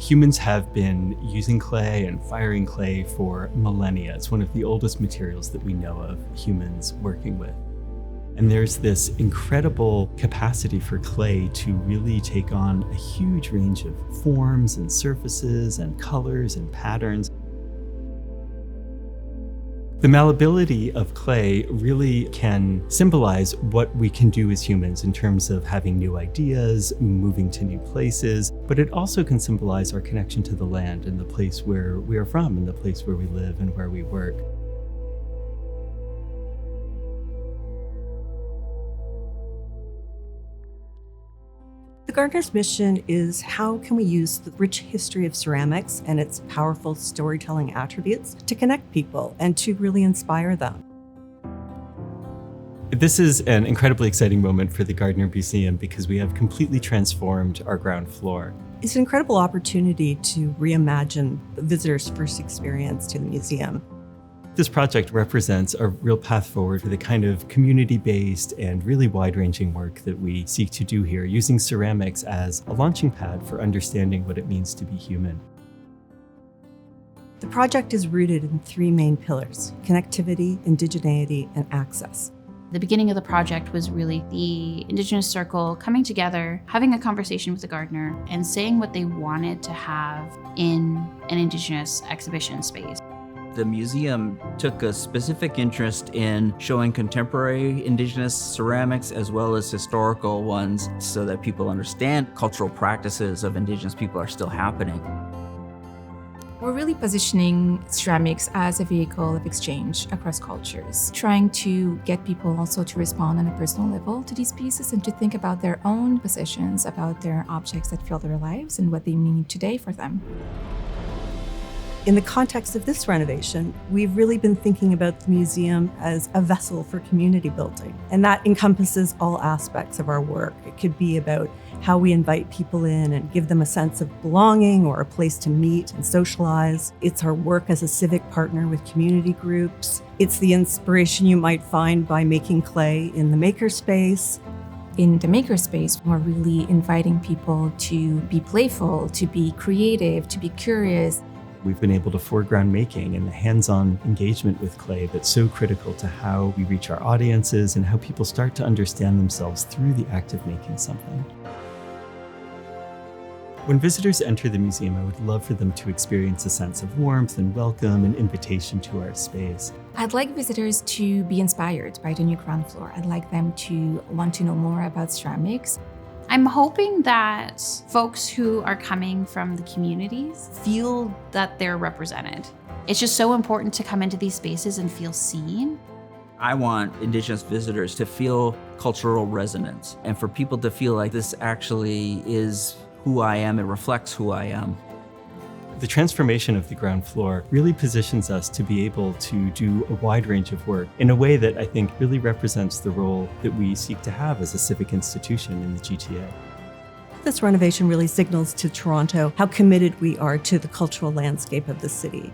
Humans have been using clay and firing clay for millennia. It's one of the oldest materials that we know of humans working with. And there's this incredible capacity for clay to really take on a huge range of forms and surfaces and colors and patterns. The malleability of clay really can symbolize what we can do as humans in terms of having new ideas, moving to new places, but it also can symbolize our connection to the land and the place where we are from and the place where we live and where we work. The Gardiner's mission is how can we use the rich history of ceramics and its powerful storytelling attributes to connect people and to really inspire them. This is an incredibly exciting moment for the Gardiner Museum because we have completely transformed our ground floor. It's an incredible opportunity to reimagine the visitors' first experience to the museum. This project represents a real path forward for the kind of community-based and really wide-ranging work that we seek to do here, using ceramics as a launching pad for understanding what it means to be human. The project is rooted in three main pillars: connectivity, indigeneity, and access. The beginning of the project was really the Indigenous circle coming together, having a conversation with the Gardiner, and saying what they wanted to have in an Indigenous exhibition space. The museum took a specific interest in showing contemporary Indigenous ceramics as well as historical ones so that people understand cultural practices of Indigenous people are still happening. We're really positioning ceramics as a vehicle of exchange across cultures, trying to get people also to respond on a personal level to these pieces and to think about their own positions, about their objects that fill their lives and what they mean today for them. In the context of this renovation, we've really been thinking about the museum as a vessel for community building, and that encompasses all aspects of our work. It could be about how we invite people in and give them a sense of belonging or a place to meet and socialize. It's our work as a civic partner with community groups. It's the inspiration you might find by making clay in the Makerspace. In the Makerspace, we're really inviting people to be playful, to be creative, to be curious. We've been able to foreground making and the hands-on engagement with clay that's so critical to how we reach our audiences and how people start to understand themselves through the act of making something. When visitors enter the museum, I would love for them to experience a sense of warmth and welcome and invitation to our space. I'd like visitors to be inspired by the new ground floor. I'd like them to want to know more about ceramics. I'm hoping that folks who are coming from the communities feel that they're represented. It's just so important to come into these spaces and feel seen. I want Indigenous visitors to feel cultural resonance and for people to feel like this actually is who I am, it reflects who I am. The transformation of the ground floor really positions us to be able to do a wide range of work in a way that I think really represents the role that we seek to have as a civic institution in the GTA. This renovation really signals to Toronto how committed we are to the cultural landscape of the city.